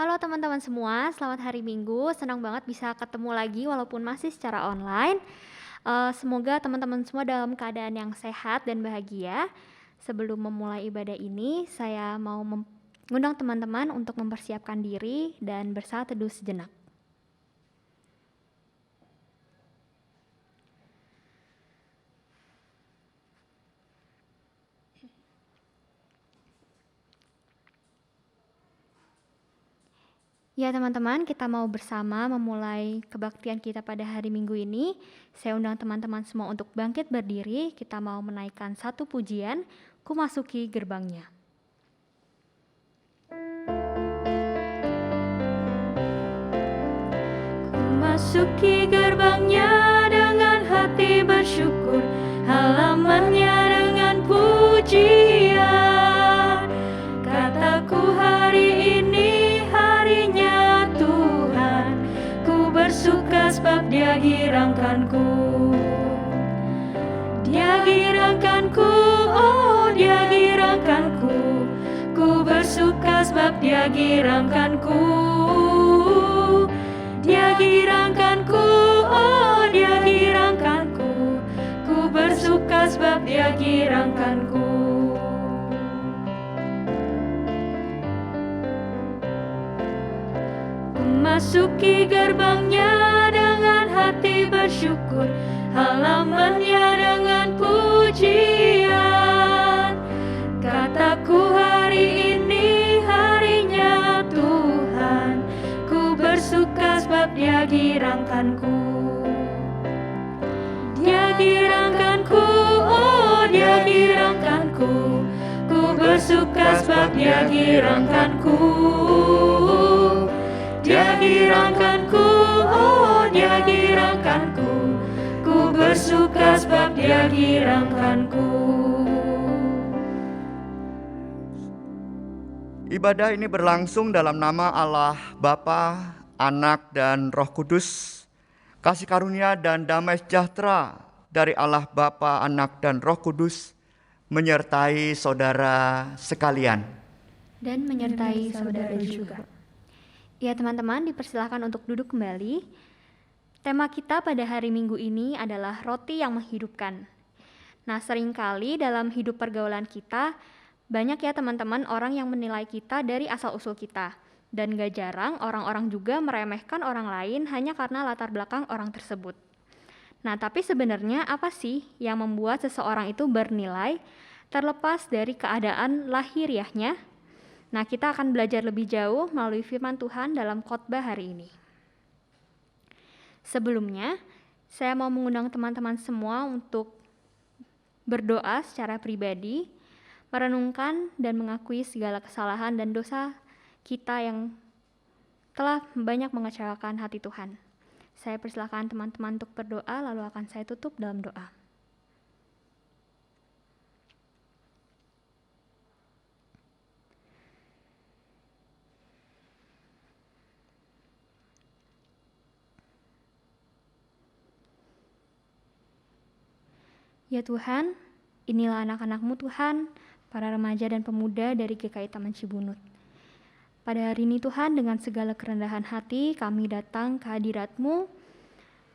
Halo teman-teman semua, selamat hari Minggu. Senang banget bisa ketemu lagi walaupun masih secara online. Semoga teman-teman semua dalam keadaan yang sehat dan bahagia. Sebelum memulai ibadah ini, saya mau mengundang teman-teman untuk mempersiapkan diri dan bersaat teduh sejenak. Ya teman-teman, kita mau bersama memulai kebaktian kita pada hari Minggu ini. Saya undang teman-teman semua untuk bangkit berdiri. Kita mau menaikkan satu pujian, Ku Masuki Gerbangnya. Ku masuki gerbangnya dengan hati bersyukur, halamannya dengan pujian. Kataku hari ini harinya Tuhan, ku bersuka sebab Dia girangkanku. Dia girangkanku, oh Dia girangkanku. Ku bersuka sebab Dia girangkanku. Dia girangkanku, oh Dia girangkanku. Ku bersuka sebab Dia girangkanku. Ku masuki gerbangnya dengan hati bersyukur, halamannya dengan pujian. Kataku hari ini harinya Tuhan, ku bersuka sebab Dia girangkanku. Dia girangkanku, oh Dia girangkanku. Ku bersuka sebab Dia girangkanku. Dia girangkanku, oh Dia girangkanku. Ku bersuka sebab Dia girangkanku. Ibadah ini berlangsung dalam nama Allah, Bapa, Anak, dan Roh Kudus. Kasih karunia dan damai sejahtera dari Allah Bapa, Anak, dan Roh Kudus menyertai saudara sekalian. Dan menyertai saudara juga. Ya teman-teman, dipersilakan untuk duduk kembali. Tema kita pada hari Minggu ini adalah roti yang menghidupkan. Nah, seringkali dalam hidup pergaulan kita, banyak ya teman-teman orang yang menilai kita dari asal-usul kita. Dan gak jarang orang-orang juga meremehkan orang lain hanya karena latar belakang orang tersebut. Nah, tapi sebenarnya apa sih yang membuat seseorang itu bernilai terlepas dari keadaan lahiriahnya? Nah, kita akan belajar lebih jauh melalui firman Tuhan dalam khotbah hari ini. Sebelumnya, saya mau mengundang teman-teman semua untuk berdoa secara pribadi, merenungkan dan mengakui segala kesalahan dan dosa kita yang telah banyak mengecewakan hati Tuhan. Saya persilakan teman-teman untuk berdoa, lalu akan saya tutup dalam doa. Ya Tuhan, inilah anak-anak-Mu Tuhan, para remaja dan pemuda dari GKI Taman Cibunut. Pada hari ini Tuhan, dengan segala kerendahan hati kami datang ke hadirat-Mu.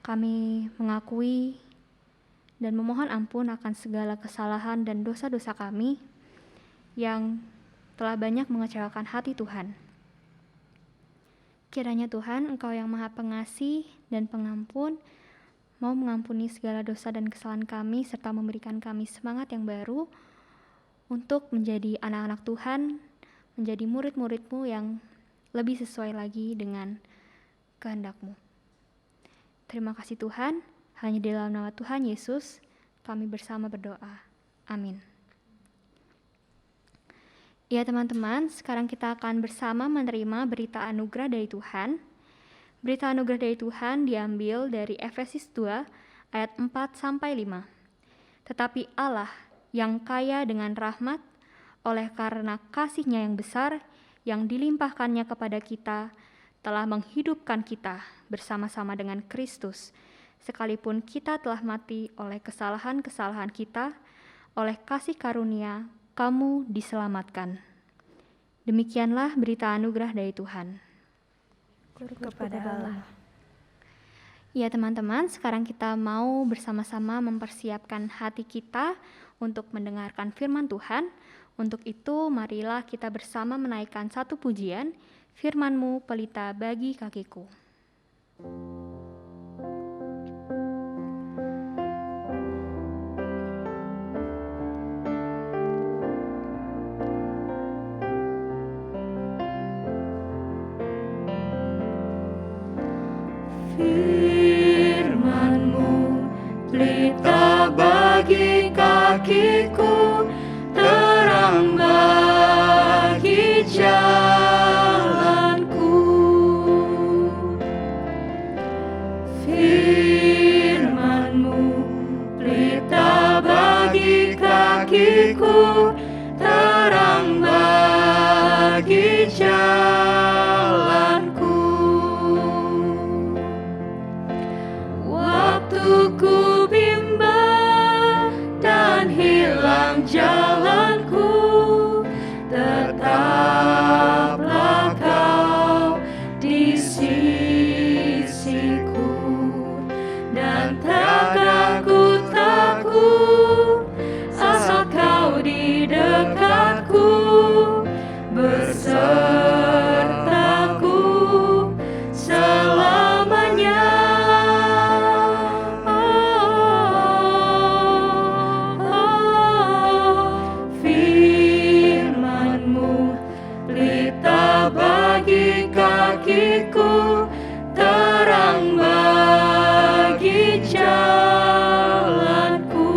Kami mengakui dan memohon ampun akan segala kesalahan dan dosa-dosa kami yang telah banyak mengecewakan hati Tuhan. Kiranya Tuhan, Engkau yang Maha Pengasih dan Pengampun, mau mengampuni segala dosa dan kesalahan kami serta memberikan kami semangat yang baru untuk menjadi anak-anak Tuhan, menjadi murid-murid-Mu yang lebih sesuai lagi dengan kehendak-Mu. Terima kasih Tuhan, hanya di dalam nama Tuhan Yesus kami bersama berdoa. Amin. Ya teman-teman, sekarang kita akan bersama menerima berita anugerah dari Tuhan. Berita anugerah dari Tuhan diambil dari Efesus 2 ayat 4-5. Tetapi Allah yang kaya dengan rahmat, oleh karena kasih-Nya yang besar, yang dilimpahkannya kepada kita, telah menghidupkan kita bersama-sama dengan Kristus, sekalipun kita telah mati oleh kesalahan-kesalahan kita, oleh kasih karunia kamu diselamatkan. Demikianlah berita anugerah dari Tuhan. Syukur kepada Allah. Ya teman-teman, sekarang kita mau bersama-sama mempersiapkan hati kita untuk mendengarkan firman Tuhan. Untuk itu, marilah kita bersama menaikkan satu pujian, Firman-Mu pelita bagi kakiku. Firman-Mu pelita bagi kakiku, terang bagi jalanku. Firman-Mu pelita bagi kakiku, terang bagi jalanku. Waktu ku bimbang dan hilang jalanku, tetaplah Kau di sisiku, dan takkan ku takut asal Kau di dekatku, besertaku selamanya. Firman-Mu pelita bagi kakiku, terang bagi jalanku.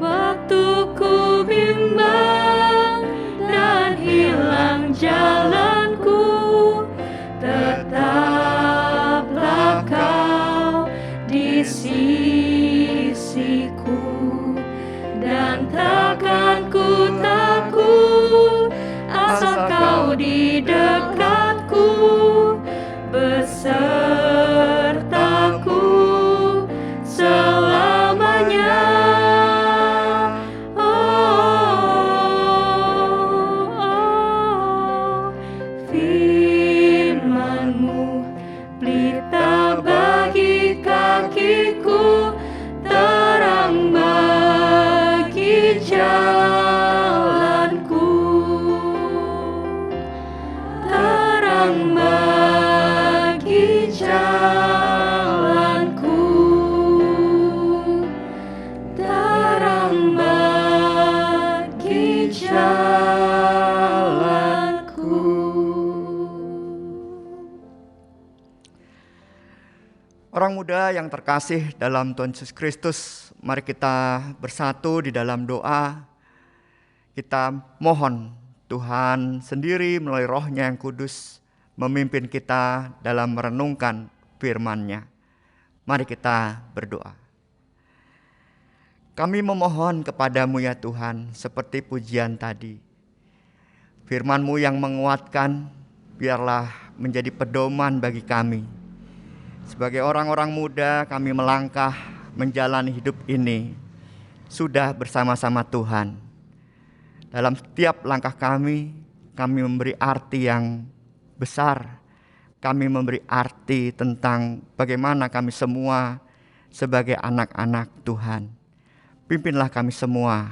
Waktu ku bimbang dan hilang jalanku, tetaplah Kau di sisiku, dan takkan ku takut asal Kau di dekatku, besertaku selamanya. Firman-Mu pelita bagi kakiku, terang bagi jalanku, terang bagi jalanku, terang bagi jalanku. Orang muda yang terkasih dalam Tuhan Yesus Kristus, mari kita bersatu di dalam doa. Kita mohon Tuhan sendiri melalui Roh-Nya yang kudus memimpin kita dalam merenungkan firman-Nya. Mari kita berdoa. Kami memohon kepadamu ya Tuhan, seperti pujian tadi. Firman-Mu yang menguatkan, biarlah menjadi pedoman bagi kami. Sebagai orang-orang muda, kami melangkah menjalani hidup ini sudah bersama-sama Tuhan. Dalam setiap langkah kami memberi arti yang besar. Kami memberi arti tentang bagaimana kami semua sebagai anak-anak Tuhan. Pimpinlah kami semua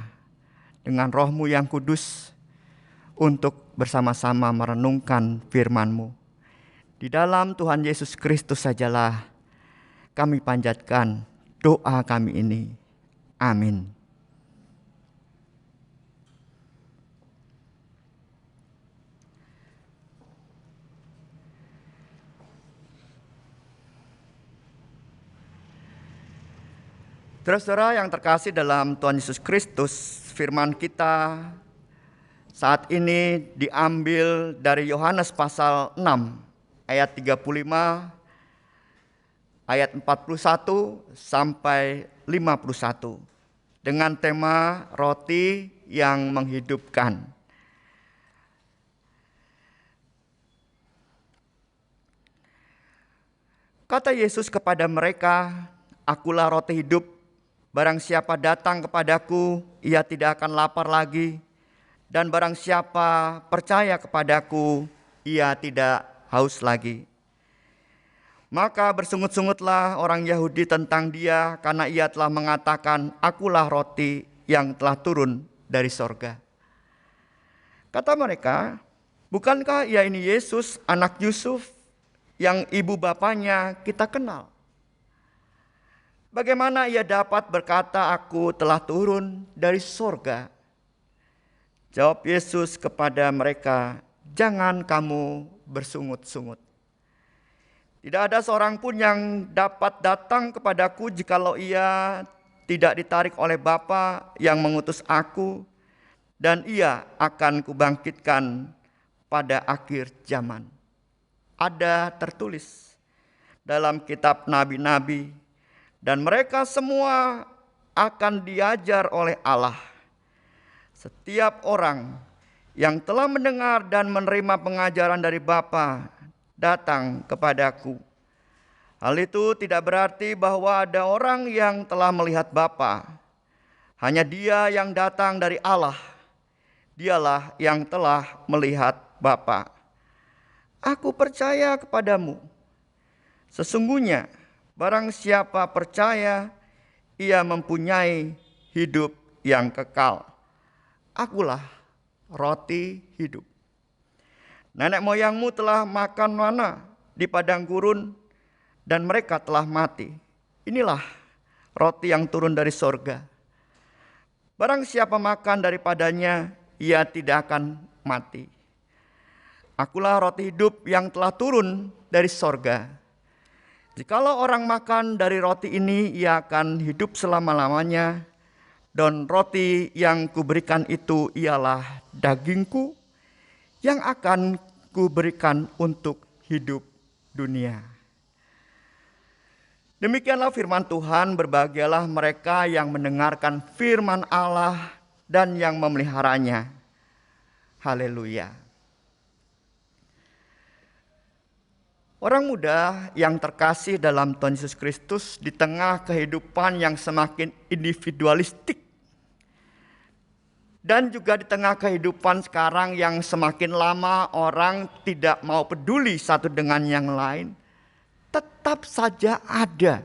dengan Roh-Mu yang kudus untuk bersama-sama merenungkan firman-Mu. Di dalam Tuhan Yesus Kristus sajalah kami panjatkan doa kami ini. Amin. Saudara-saudara yang terkasih dalam Tuhan Yesus Kristus, firman kita saat ini diambil dari Yohanes pasal 6 ayat 35, ayat 41 sampai 51 dengan tema roti yang menghidupkan. Kata Yesus kepada mereka, "Akulah roti hidup, barang siapa datang kepadaku, ia tidak akan lapar lagi, dan barang siapa percaya kepadaku, ia tidak haus lagi. Maka bersungut-sungutlah orang Yahudi tentang dia karena ia telah mengatakan, "Akulah roti yang telah turun dari sorga." Kata mereka, "Bukankah ia ini Yesus, anak Yusuf, yang ibu bapanya kita kenal? Bagaimana ia dapat berkata, 'Aku telah turun dari sorga'?" Jawab Yesus kepada mereka, "Jangan kamu bersungut-sungut. Tidak ada seorang pun yang dapat datang kepadaku jikalau ia tidak ditarik oleh Bapa yang mengutus aku, dan ia akan kubangkitkan pada akhir zaman." Ada tertulis dalam kitab nabi-nabi, dan mereka semua akan diajar oleh Allah. Setiap orang yang telah mendengar dan menerima pengajaran dari Bapa datang kepadaku. Hal itu tidak berarti bahwa ada orang yang telah melihat Bapa. Hanya Dia yang datang dari Allah. Dialah yang telah melihat Bapa. Aku percaya kepadamu. Sesungguhnya barang siapa percaya, ia mempunyai hidup yang kekal. Akulah roti hidup. Nenek moyangmu telah makan mana di padang gurun, dan mereka telah mati. Inilah roti yang turun dari sorga. Barang siapa makan daripadanya, ia tidak akan mati. Akulah roti hidup yang telah turun dari sorga. Jikalau orang makan dari roti ini, ia akan hidup selama-lamanya. Dan roti yang kuberikan itu ialah dagingku, yang akan kuberikan untuk hidup dunia. Demikianlah firman Tuhan. Berbahagialah mereka yang mendengarkan firman Allah dan yang memeliharanya. Haleluya. Orang muda yang terkasih dalam Tuhan Yesus Kristus, di tengah kehidupan yang semakin individualistik, dan juga di tengah kehidupan sekarang yang semakin lama orang tidak mau peduli satu dengan yang lain, tetap saja ada,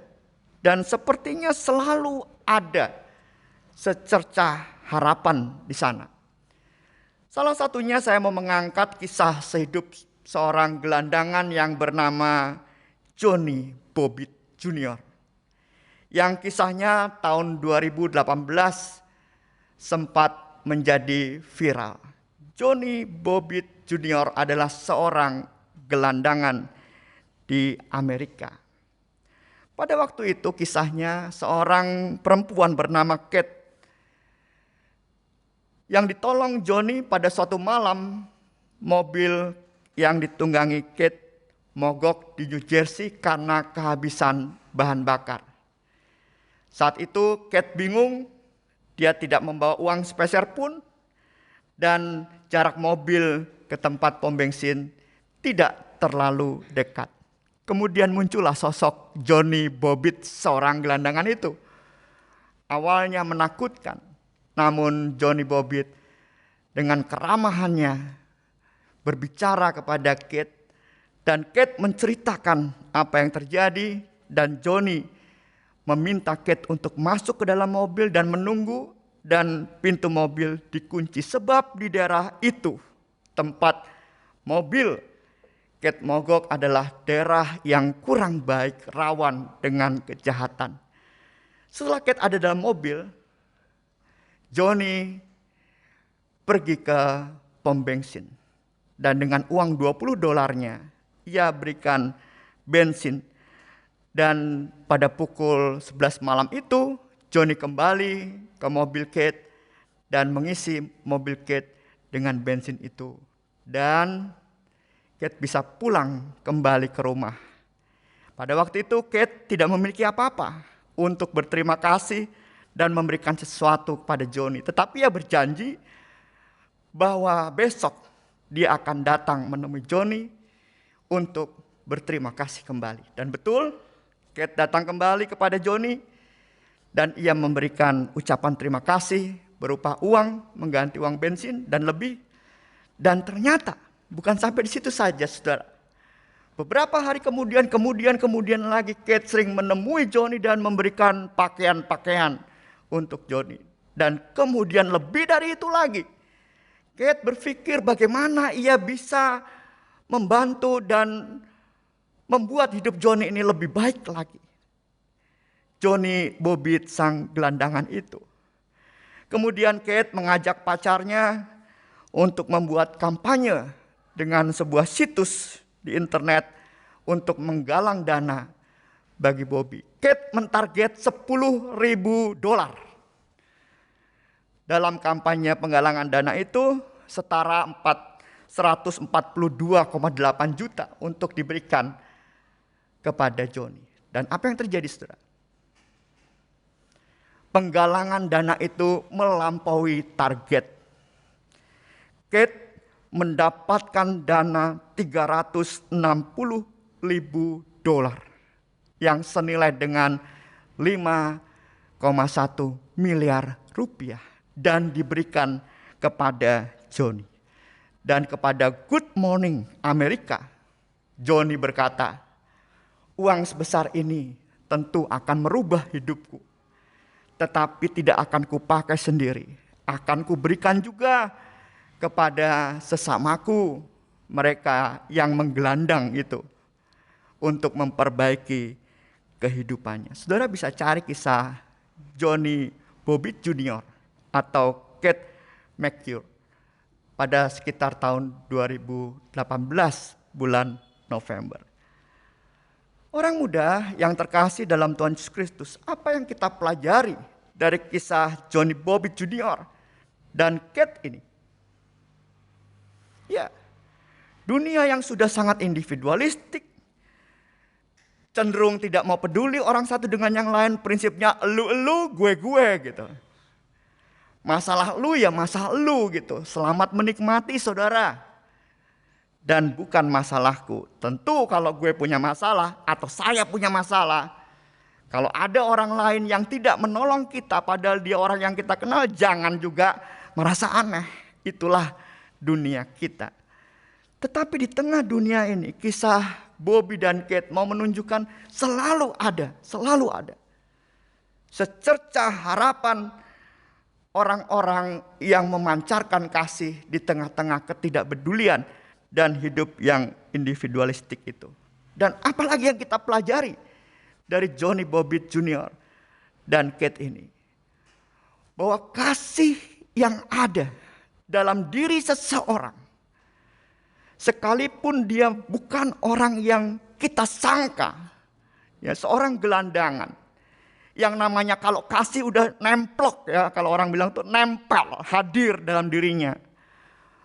dan sepertinya selalu ada secercah harapan di sana. Salah satunya saya mau mengangkat kisah sehidup seorang gelandangan yang bernama Johnny Bobbitt Jr. Yang kisahnya tahun 2018 sempat menjadi viral. Johnny Bobbitt Jr. adalah seorang gelandangan di Amerika. Pada waktu itu kisahnya seorang perempuan bernama Kate yang ditolong Johnny pada suatu malam. Mobil yang ditunggangi Kate mogok di New Jersey karena kehabisan bahan bakar. Saat itu Kate bingung. Dia tidak membawa uang sepeser pun, dan jarak mobil ke tempat pom bensin tidak terlalu dekat. Kemudian muncullah sosok Johnny Bobbitt, seorang gelandangan itu. Awalnya menakutkan, namun Johnny Bobbitt dengan keramahannya berbicara kepada Kate, dan Kate menceritakan apa yang terjadi, dan Johnny meminta Kate untuk masuk ke dalam mobil dan menunggu, dan pintu mobil dikunci sebab di daerah itu tempat mobil Kate mogok adalah daerah yang kurang baik, rawan dengan kejahatan. Setelah Kate ada dalam mobil, Johnny pergi ke pom bensin, dan dengan uang $20 ia berikan bensin. Dan pada pukul 11 malam itu, Johnny kembali ke mobil Kate dan mengisi mobil Kate dengan bensin itu. Dan Kate bisa pulang kembali ke rumah. Pada waktu itu Kate tidak memiliki apa-apa untuk berterima kasih dan memberikan sesuatu kepada Johnny. Tetapi ia berjanji bahwa besok dia akan datang menemui Johnny untuk berterima kasih kembali. Dan betul, Kate datang kembali kepada Johnny dan ia memberikan ucapan terima kasih berupa uang, mengganti uang bensin dan lebih. Dan ternyata Bukan sampai di situ saja, saudara. Beberapa hari kemudian lagi Kate sering menemui Johnny dan memberikan pakaian-pakaian untuk Johnny. Dan kemudian lebih dari itu lagi, Kate berpikir bagaimana ia bisa membantu dan membuat hidup Johnny ini lebih baik lagi. Johnny Bobbitt sang gelandangan itu. Kemudian Kate mengajak pacarnya untuk membuat kampanye dengan sebuah situs di internet untuk menggalang dana bagi Bobby. Kate mentarget $10.000. Dalam kampanye penggalangan dana itu setara 142,8 juta untuk diberikan kepada Johnny. Dan apa yang terjadi, saudara? Penggalangan dana itu melampaui target. Kate mendapatkan dana $360.000 yang senilai dengan 5,1 miliar rupiah dan diberikan kepada Johnny. Dan kepada Good Morning Amerika, Johnny berkata, "Uang sebesar ini tentu akan merubah hidupku. Tetapi tidak akan kupakai sendiri. Akan kuberikan juga kepada sesamaku, mereka yang menggelandang itu, untuk memperbaiki kehidupannya." Saudara bisa cari kisah Johnny Bobbitt Jr. atau Kate McCure pada sekitar tahun 2018 bulan November. Orang muda yang terkasih dalam Tuhan Yesus Kristus, apa yang kita pelajari dari kisah Johnny Bobbitt Jr. dan Kate ini? Ya, dunia yang sudah sangat individualistik, cenderung tidak mau peduli orang satu dengan yang lain, prinsipnya elu, gue gitu. Masalah lu ya masalah lu gitu. Selamat menikmati, saudara. Dan bukan masalahku. Tentu kalau gue punya masalah atau saya punya masalah, kalau ada orang lain yang tidak menolong kita padahal dia orang yang kita kenal, jangan juga merasa aneh. Itulah dunia kita. Tetapi di tengah dunia ini, kisah Bobby dan Kate mau menunjukkan selalu ada secercah harapan orang-orang yang memancarkan kasih di tengah-tengah ketidakpedulian dan hidup yang individualistik itu. Dan apalagi yang kita pelajari dari Johnny Bobbitt Jr. dan Kate ini, bahwa kasih yang ada dalam diri seseorang, sekalipun dia bukan orang yang kita sangka, ya seorang gelandangan, yang namanya kalau kasih udah nemplok, ya kalau orang bilang tuh nempel, hadir dalam dirinya,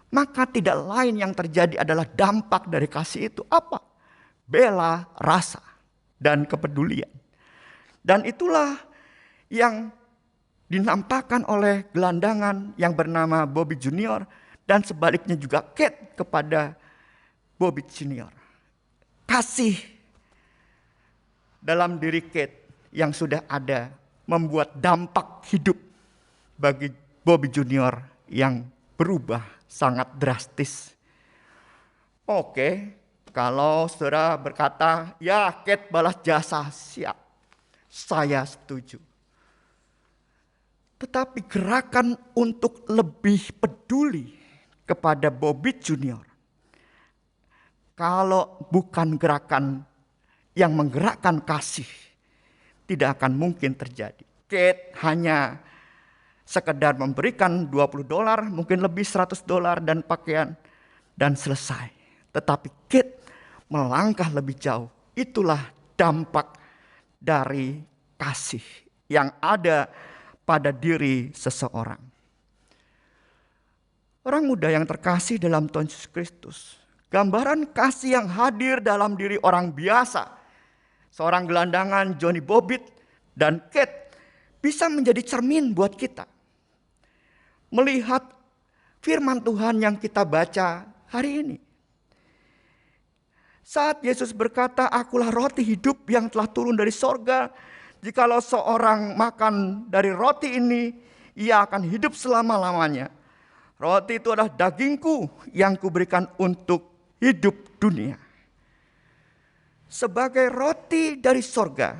maka tidak lain yang terjadi adalah dampak dari kasih itu apa? Bela rasa dan kepedulian. Dan itulah yang dinampakkan oleh gelandangan yang bernama Bobby Junior, dan sebaliknya juga Kate kepada Bobby Junior. Kasih dalam diri Kate yang sudah ada membuat dampak hidup bagi Bobby Junior yang berubah sangat drastis. Oke, kalau saudara berkata, ya Kate balas jasa, siap. Saya setuju. Tetapi gerakan untuk lebih peduli kepada Bobby Junior, kalau bukan gerakan yang menggerakkan kasih, tidak akan mungkin terjadi. Kate hanya sekedar memberikan $20, mungkin lebih $100 dan pakaian, dan selesai. Tetapi Kate melangkah lebih jauh. Itulah dampak dari kasih yang ada pada diri seseorang. Orang muda yang terkasih dalam Tuhan Yesus Kristus, gambaran kasih yang hadir dalam diri orang biasa, seorang gelandangan Johnny Bobbitt dan Kate, bisa menjadi cermin buat kita. Melihat firman Tuhan yang kita baca hari ini. Saat Yesus berkata, "Akulah roti hidup yang telah turun dari sorga. Jikalau seorang makan dari roti ini, ia akan hidup selama-lamanya." Roti itu adalah dagingku yang kuberikan untuk hidup dunia. Sebagai roti dari sorga,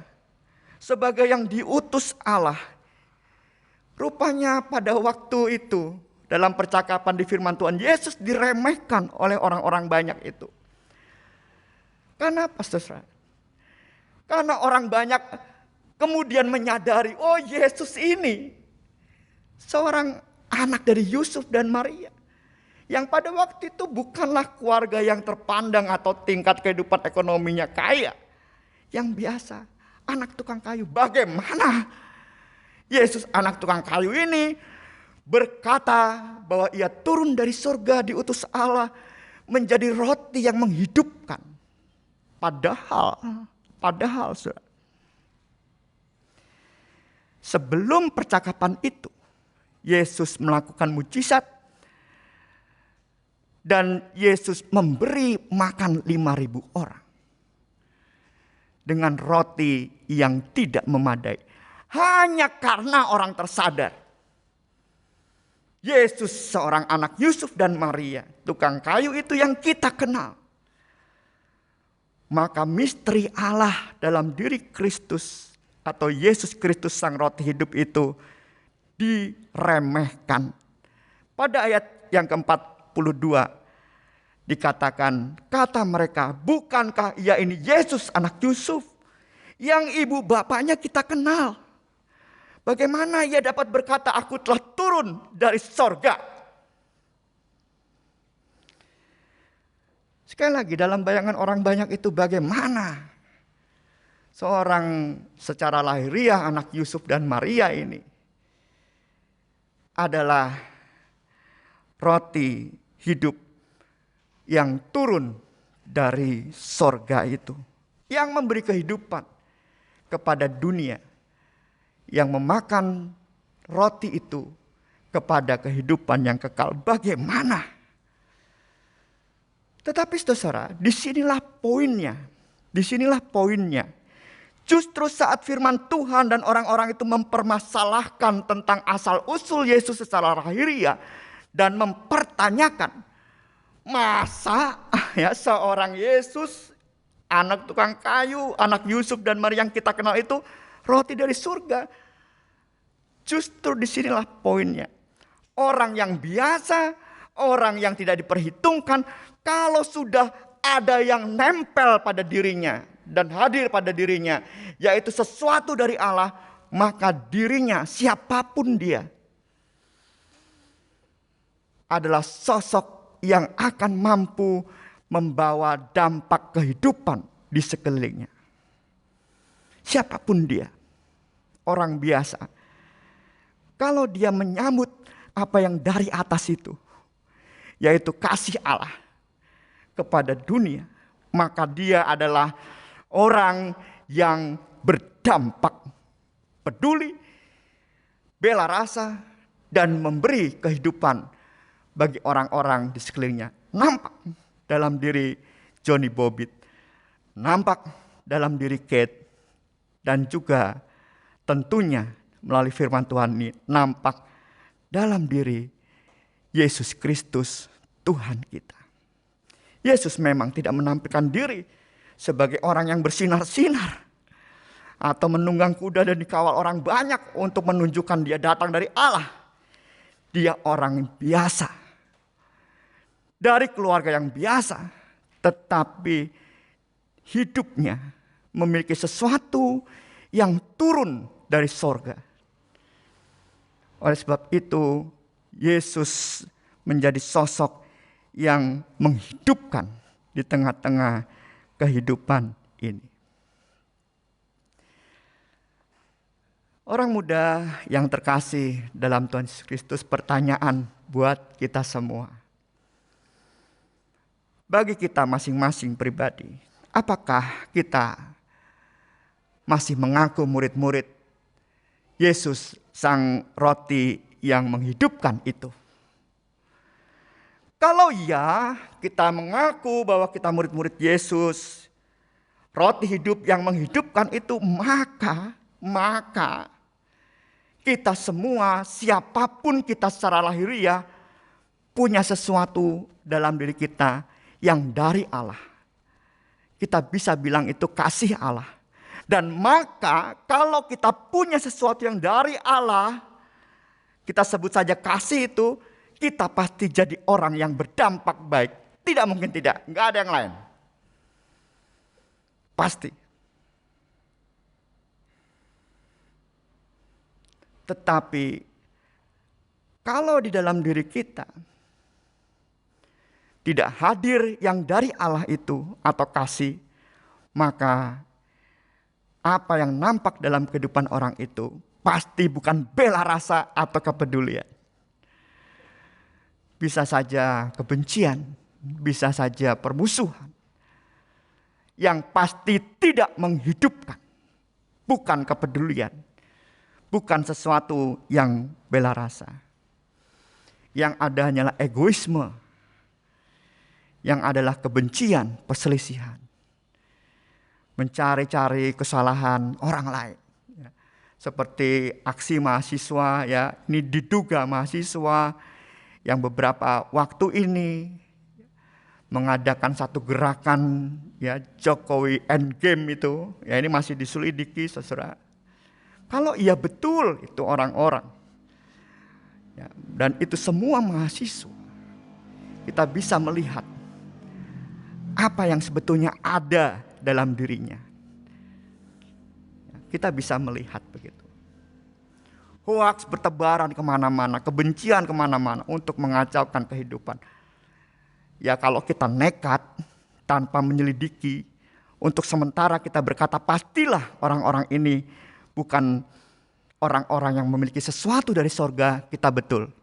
sebagai yang diutus Allah, rupanya pada waktu itu dalam percakapan di firman Tuhan, Yesus diremehkan oleh orang-orang banyak itu. Karena apa, saudara? Karena orang banyak kemudian menyadari, oh Yesus ini seorang anak dari Yusuf dan Maria. Yang pada waktu itu bukanlah keluarga yang terpandang atau tingkat kehidupan ekonominya kaya. Yang biasa, anak tukang kayu. Bagaimana Yesus anak tukang kayu ini berkata bahwa ia turun dari surga diutus Allah menjadi roti yang menghidupkan. Padahal saudara, sebelum percakapan itu, Yesus melakukan mujizat dan Yesus memberi makan 5.000 orang dengan roti yang tidak memadai. Hanya karena orang tersadar Yesus seorang anak Yusuf dan Maria, tukang kayu itu yang kita kenal. Maka misteri Allah dalam diri Kristus atau Yesus Kristus sang roti hidup itu diremehkan. Pada ayat yang ke-42 dikatakan, kata mereka, bukankah ia ini Yesus anak Yusuf yang ibu bapaknya kita kenal? Bagaimana ia dapat berkata aku telah turun dari sorga? Sekali lagi, dalam bayangan orang banyak itu bagaimana seorang secara lahiriah anak Yusuf dan Maria ini adalah roti hidup yang turun dari sorga itu, yang memberi kehidupan kepada dunia, yang memakan roti itu kepada kehidupan yang kekal. Bagaimana? Tetapi saudara, disinilah poinnya. Justru saat firman Tuhan dan orang-orang itu mempermasalahkan tentang asal-usul Yesus secara lahiriah dan mempertanyakan, masa ya seorang Yesus, anak tukang kayu, anak Yusuf dan Maria yang kita kenal itu roti dari surga. Justru disinilah poinnya. Orang yang biasa, orang yang tidak diperhitungkan, kalau sudah ada yang nempel pada dirinya dan hadir pada dirinya, yaitu sesuatu dari Allah, maka dirinya, siapapun dia, adalah sosok yang akan mampu membawa dampak kehidupan di sekelilingnya. Siapapun dia, orang biasa, kalau dia menyambut apa yang dari atas itu, yaitu kasih Allah kepada dunia, maka dia adalah orang yang berdampak, peduli, bela rasa, dan memberi kehidupan bagi orang-orang di sekelilingnya. Nampak dalam diri Johnny Bobbitt, nampak dalam diri Kate, dan juga tentunya melalui firman Tuhan ini nampak dalam diri Yesus Kristus Tuhan kita. Yesus memang tidak menampilkan diri sebagai orang yang bersinar-sinar atau menunggang kuda dan dikawal orang banyak untuk menunjukkan dia datang dari Allah. Dia orang biasa, dari keluarga yang biasa, tetapi hidupnya memiliki sesuatu yang turun dari sorga. Oleh sebab itu, Yesus menjadi sosok yang menghidupkan di tengah-tengah kehidupan ini. Orang muda yang terkasih dalam Tuhan Yesus Kristus, pertanyaan buat kita semua. Bagi kita masing-masing pribadi, apakah kita masih mengaku murid-murid Yesus sang roti yang menghidupkan itu? Kalau ya, kita mengaku bahwa kita murid-murid Yesus, roti hidup yang menghidupkan itu, maka kita semua, siapapun kita secara lahiriah, punya sesuatu dalam diri kita yang dari Allah. Kita bisa bilang itu kasih Allah. Dan maka kalau kita punya sesuatu yang dari Allah, kita sebut saja kasih itu, kita pasti jadi orang yang berdampak baik. Tidak mungkin tidak, nggak ada yang lain. Pasti. Tetapi kalau di dalam diri kita tidak hadir yang dari Allah itu atau kasih, maka apa yang nampak dalam kehidupan orang itu pasti bukan bela rasa atau kepedulian. Bisa saja kebencian, bisa saja permusuhan. Yang pasti tidak menghidupkan, bukan kepedulian, bukan sesuatu yang bela rasa. Yang ada hanyalah egoisme, yang adalah kebencian, perselisihan. Mencari-cari kesalahan orang lain. Seperti aksi mahasiswa, ya, ini diduga mahasiswa yang beberapa waktu ini mengadakan satu gerakan, ya, Jokowi Endgame itu, ya, ini masih diselidiki, saudara. Kalau iya betul itu orang-orang, ya, dan itu semua mahasiswa, kita bisa melihat apa yang sebetulnya ada dalam dirinya. Kita bisa melihat begitu. Hoaks bertebaran kemana-mana, kebencian kemana-mana untuk mengacaukan kehidupan. Ya kalau kita nekat tanpa menyelidiki, untuk sementara kita berkata pastilah orang-orang ini bukan orang-orang yang memiliki sesuatu dari sorga, kita betul.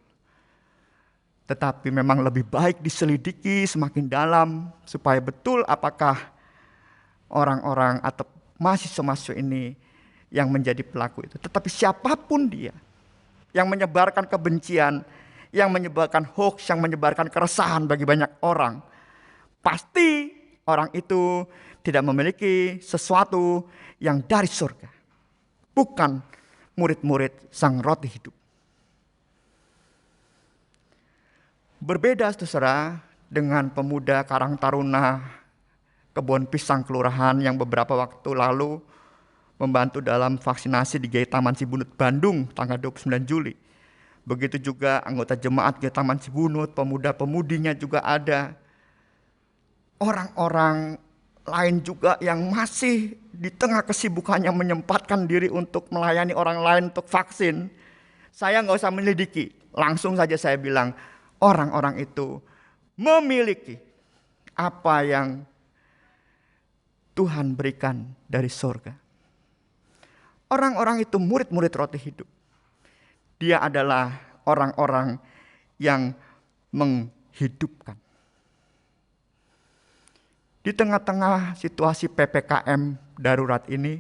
Tetapi memang lebih baik diselidiki semakin dalam supaya betul apakah orang-orang atau mahasiswa-mahasiswa ini yang menjadi pelaku itu. Tetapi siapapun dia yang menyebarkan kebencian, yang menyebarkan hoax, yang menyebarkan keresahan bagi banyak orang, pasti orang itu tidak memiliki sesuatu yang dari surga. Bukan murid-murid sang roti hidup. Berbeda saudara dengan pemuda Karang Taruna Kebon Pisang Kelurahan yang beberapa waktu lalu membantu dalam vaksinasi di GEI Taman Sibunut Bandung tanggal 29 Juli. Begitu juga anggota jemaat GEI Taman Sibunut, pemuda-pemudinya juga ada. Orang-orang lain juga yang masih di tengah kesibukannya menyempatkan diri untuk melayani orang lain untuk vaksin. Saya nggak usah menyelidiki, langsung saja saya bilang orang-orang itu memiliki apa yang Tuhan berikan dari surga. Orang-orang itu murid-murid roti hidup. Dia adalah orang-orang yang menghidupkan. Di tengah-tengah situasi PPKM darurat ini,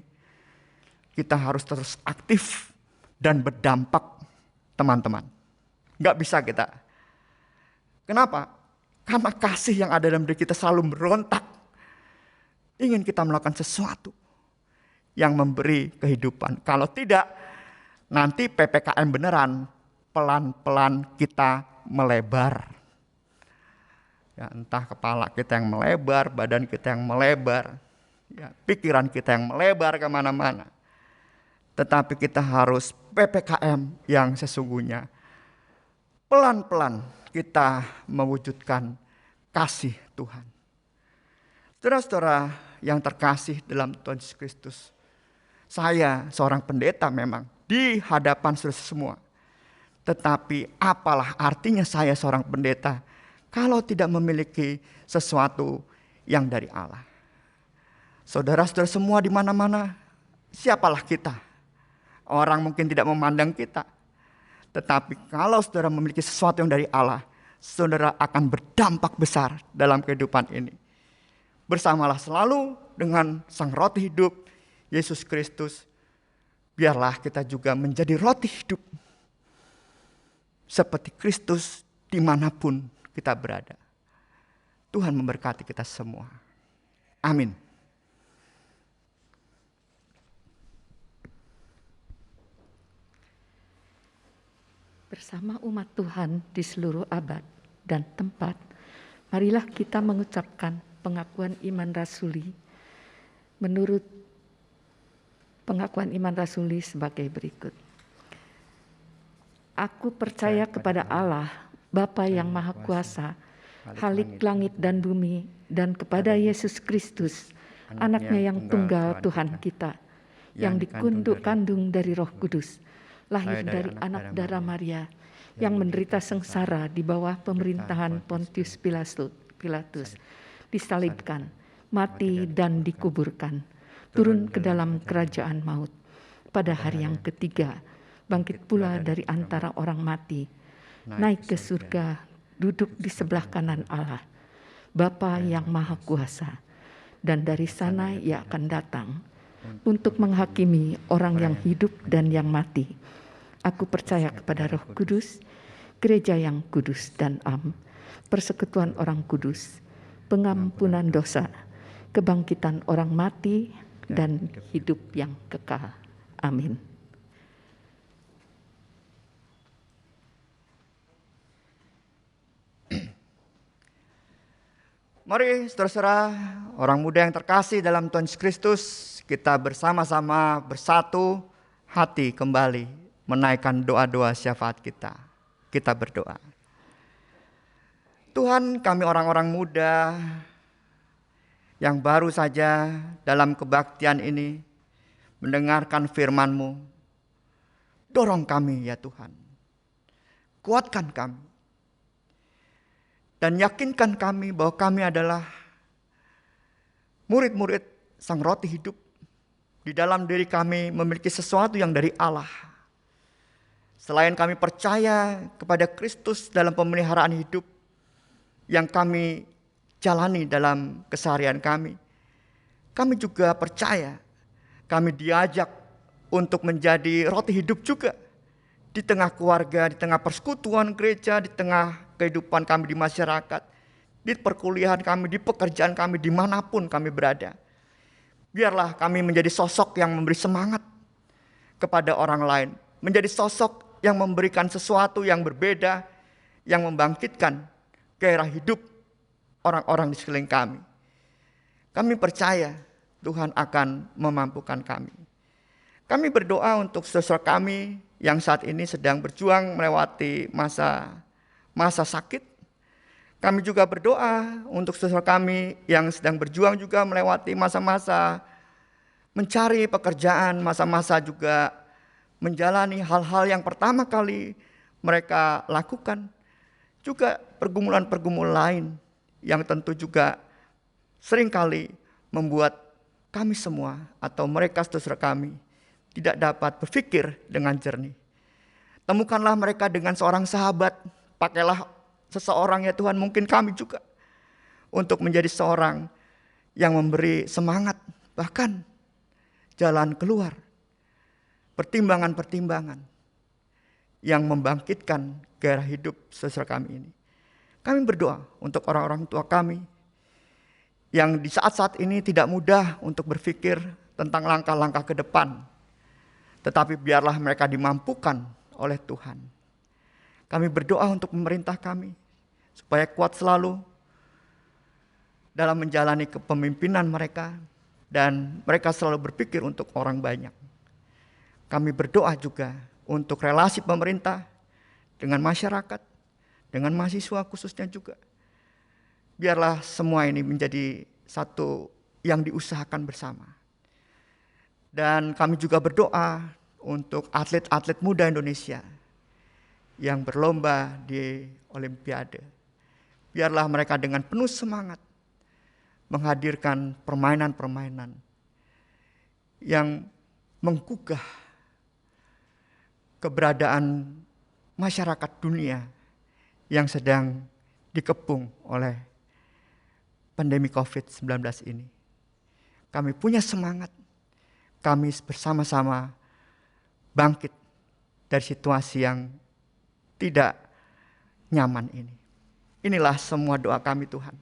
kita harus terus aktif dan berdampak, teman-teman. Nggak bisa kita. Kenapa? Karena kasih yang ada dalam diri kita selalu berontak. Ingin kita melakukan sesuatu yang memberi kehidupan. Kalau tidak, nanti PPKM beneran, pelan-pelan kita melebar. Ya, entah kepala kita yang melebar, badan kita yang melebar, ya, pikiran kita yang melebar kemana-mana. Tetapi kita harus PPKM yang sesungguhnya. Pelan-pelan kita mewujudkan kasih Tuhan. Saudara-saudara yang terkasih dalam Tuhan Yesus Kristus, saya seorang pendeta memang di hadapan saudara semua. Tetapi apalah artinya saya seorang pendeta kalau tidak memiliki sesuatu yang dari Allah. Saudara-saudara semua di mana-mana, siapalah kita? Orang mungkin tidak memandang kita. Tetapi kalau saudara memiliki sesuatu yang dari Allah, saudara akan berdampak besar dalam kehidupan ini. Bersamalah selalu dengan Sang Roti Hidup, Yesus Kristus. Biarlah kita juga menjadi roti hidup. Seperti Kristus dimanapun kita berada. Tuhan memberkati kita semua. Amin. Bersama umat Tuhan di seluruh abad, dan tempat, marilah kita mengucapkan pengakuan iman rasuli menurut pengakuan iman rasuli sebagai berikut. Aku percaya kepada Allah, Bapa yang Maha Kuasa, Khalik langit dan bumi, dan kepada Yesus Kristus, anaknya yang tunggal Tuhan kita, yang dikandung dari Roh Kudus, lahir dari anak darah Maria, yang menderita sengsara di bawah pemerintahan Pontius Pilatus, disalibkan, mati dan dikuburkan, turun ke dalam kerajaan maut. Pada hari yang ketiga, bangkit pula dari antara orang mati, naik ke surga, duduk di sebelah kanan Allah, Bapa yang Maha Kuasa, dan dari sana Ia akan datang untuk menghakimi orang yang hidup dan yang mati. Aku percaya kepada Roh Kudus, gereja yang kudus dan am, persekutuan orang kudus, pengampunan dosa, kebangkitan orang mati, dan hidup yang kekal. Amin. Mari saudara-saudara, orang muda yang terkasih dalam Tuhan Yesus Kristus, kita bersama-sama bersatu hati kembali menaikkan doa-doa syafaat kita. Kita berdoa. Tuhan, kami orang-orang muda yang baru saja dalam kebaktian ini mendengarkan firman-Mu, dorong kami ya Tuhan. Kuatkan kami. Dan yakinkan kami bahwa kami adalah murid-murid Sang Roti Hidup. Di dalam diri kami memiliki sesuatu yang dari Allah. Selain kami percaya kepada Kristus dalam pemeliharaan hidup yang kami jalani dalam keseharian kami juga percaya kami diajak untuk menjadi roti hidup juga. Di tengah keluarga, di tengah persekutuan gereja, di tengah kehidupan kami di masyarakat, di perkuliahan kami, di pekerjaan kami, dimanapun kami berada. Biarlah kami menjadi sosok yang memberi semangat kepada orang lain. Menjadi sosok yang memberikan sesuatu yang berbeda, yang membangkitkan gairah hidup orang-orang di sekeliling kami. Kami percaya Tuhan akan memampukan kami. Kami berdoa untuk saudara kami yang saat ini sedang berjuang melewati masa sakit. Kami juga berdoa untuk saudara kami yang sedang berjuang juga melewati masa-masa mencari pekerjaan, masa-masa juga menjalani hal-hal yang pertama kali mereka lakukan. Juga pergumulan-pergumulan lain yang tentu juga seringkali membuat kami semua atau mereka saudara kami tidak dapat berpikir dengan jernih. Temukanlah mereka dengan seorang sahabat, pakailah seseorang ya Tuhan, mungkin kami juga, untuk menjadi seorang yang memberi semangat, bahkan jalan keluar, pertimbangan-pertimbangan yang membangkitkan gairah hidup saudara kami ini. Kami berdoa untuk orang-orang tua kami yang di saat-saat ini tidak mudah untuk berpikir tentang langkah-langkah ke depan. Tetapi biarlah mereka dimampukan oleh Tuhan. Kami berdoa untuk pemerintah kami, supaya kuat selalu dalam menjalani kepemimpinan mereka, dan mereka selalu berpikir untuk orang banyak. Kami berdoa juga untuk relasi pemerintah dengan masyarakat, dengan mahasiswa khususnya juga. Biarlah semua ini menjadi satu yang diusahakan bersama. Dan kami juga berdoa untuk atlet-atlet muda Indonesia yang berlomba di Olimpiade. Biarlah mereka dengan penuh semangat menghadirkan permainan-permainan yang menggugah keberadaan masyarakat dunia yang sedang dikepung oleh pandemi COVID-19 ini. Kami punya semangat. Kami bersama-sama bangkit dari situasi yang tidak nyaman ini. Inilah semua doa kami Tuhan.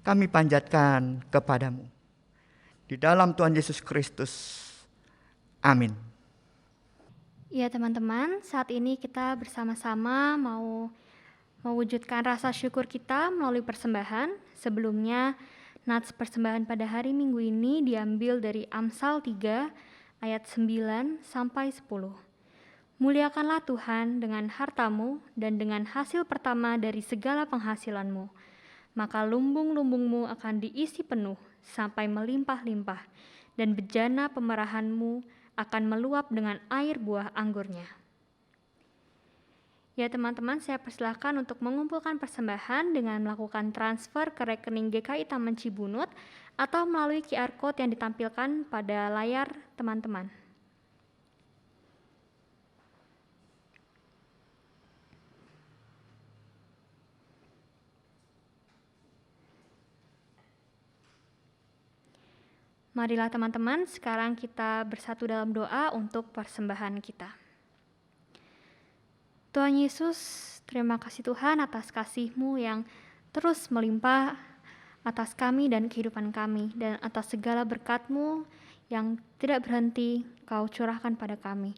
Kami panjatkan kepadamu. Di dalam Tuhan Yesus Kristus. Amin. Ya teman-teman, saat ini kita bersama-sama mau mewujudkan rasa syukur kita melalui persembahan. Sebelumnya, nats persembahan pada hari Minggu ini diambil dari Amsal 3 ayat 9 sampai 10. Muliakanlah Tuhan dengan hartamu dan dengan hasil pertama dari segala penghasilanmu. Maka lumbung-lumbungmu akan diisi penuh sampai melimpah-limpah, dan bejana pemerahanmu akan meluap dengan air buah anggurnya. Ya teman-teman, saya persilahkan untuk mengumpulkan persembahan dengan melakukan transfer ke rekening GKI Taman Cibunut atau melalui QR Code yang ditampilkan pada layar teman-teman. Marilah teman-teman, sekarang kita bersatu dalam doa untuk persembahan kita. Tuhan Yesus, terima kasih Tuhan atas kasih-Mu yang terus melimpah atas kami dan kehidupan kami, dan atas segala berkat-Mu yang tidak berhenti Kau curahkan pada kami.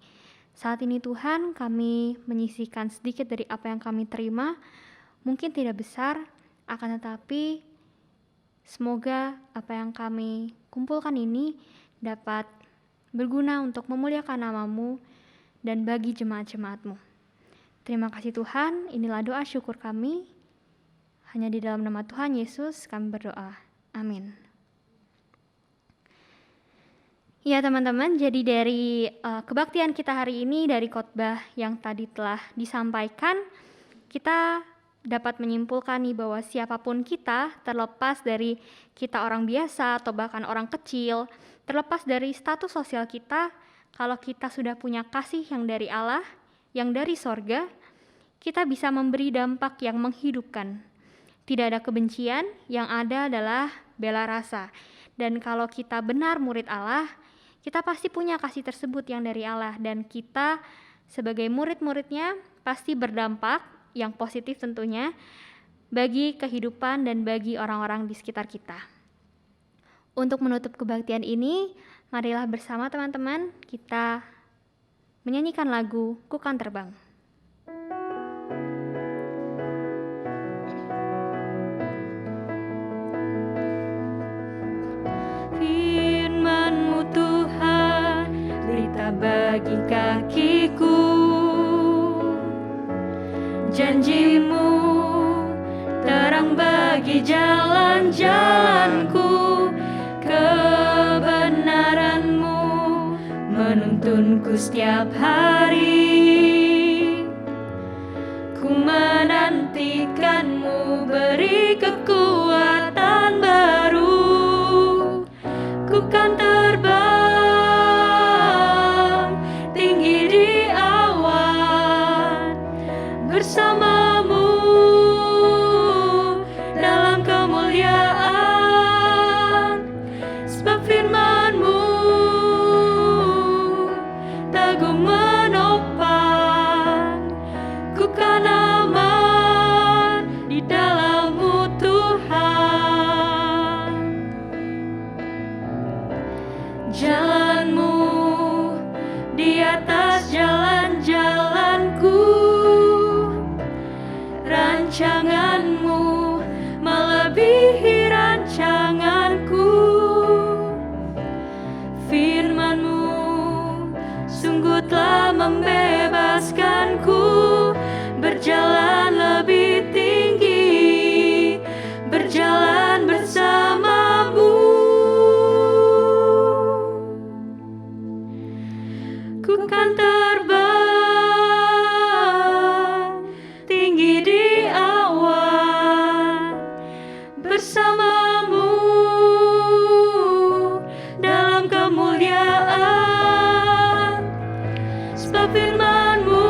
Saat ini Tuhan, kami menyisihkan sedikit dari apa yang kami terima, mungkin tidak besar, akan tetapi semoga apa yang kami kumpulkan ini dapat berguna untuk memuliakan nama-Mu dan bagi jemaat-jemaat-Mu. Terima kasih Tuhan, inilah doa syukur kami. Hanya di dalam nama Tuhan Yesus kami berdoa. Amin. Ya teman-teman, jadi dari kebaktian kita hari ini, dari khotbah yang tadi telah disampaikan, kita dapat menyimpulkan nih bahwa siapapun kita, terlepas dari kita orang biasa atau bahkan orang kecil, terlepas dari status sosial kita, kalau kita sudah punya kasih yang dari Allah, yang dari sorga, kita bisa memberi dampak yang menghidupkan. Tidak ada kebencian, yang ada adalah bela rasa. Dan kalau kita benar murid Allah, kita pasti punya kasih tersebut yang dari Allah, dan kita sebagai murid-muridnya pasti berdampak yang positif tentunya bagi kehidupan dan bagi orang-orang di sekitar kita. Untuk menutup kebaktian ini, marilah bersama teman-teman kita menyanyikan lagu Ku Kan Terbang. Firman-Mu Tuhan, berita bagi kakiku. Janji-Mu terang bagi jalan-jalanku. Kebenaran-Mu menuntunku setiap hari. Ku menantikan-Mu, beri kekuatan baru. Ku kan terbang tinggi di awan bersama-Mu dalam kemuliaan. Sebab firman-Mu teguh menopang. Ku kan aman di dalam-Mu Tuhan. Jalan-Mu di atas jalan-jalanku. Rancangan-Mu melebihi rancanganku. Firman-Mu sungguh telah membebaskanku. Berjalan lebih tinggi, berjalan bersama-Mu. Ku kan terbang tinggi di awan bersama-Mu dalam kemuliaan. Sebab firman-Mu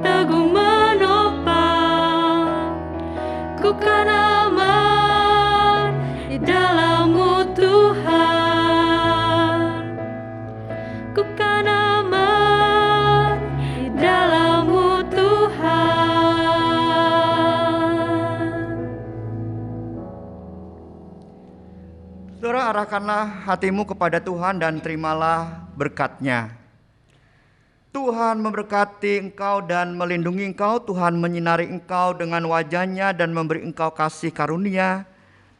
teguh menopang. Ku kan aman di dalam-Mu Tuhan. Ku kan aman di dalam-Mu Tuhan. Saudara, arahkanlah hatimu kepada Tuhan dan terimalah berkat-Nya. Tuhan memberkati engkau dan melindungi engkau. Tuhan menyinari engkau dengan wajah-Nya dan memberi engkau kasih karunia.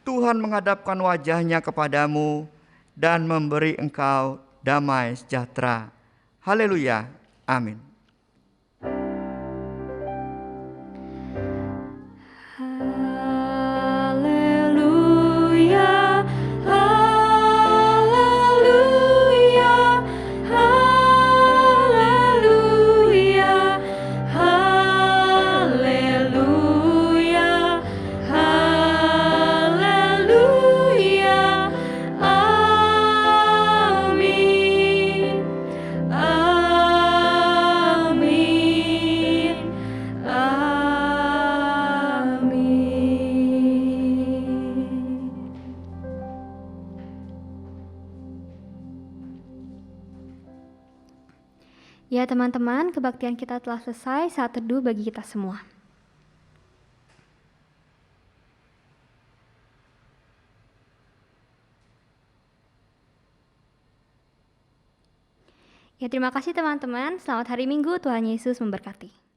Tuhan menghadapkan wajah-Nya kepadamu dan memberi engkau damai sejahtera. Haleluya. Amin. Haleluya, haleluya, haleluya, haleluya, haleluya. Amin. Amin. Amin. Ya teman-teman, kebaktian kita telah selesai. Saat teduh bagi kita semua. Ya terima kasih teman-teman. Selamat hari Minggu. Tuhan Yesus memberkati.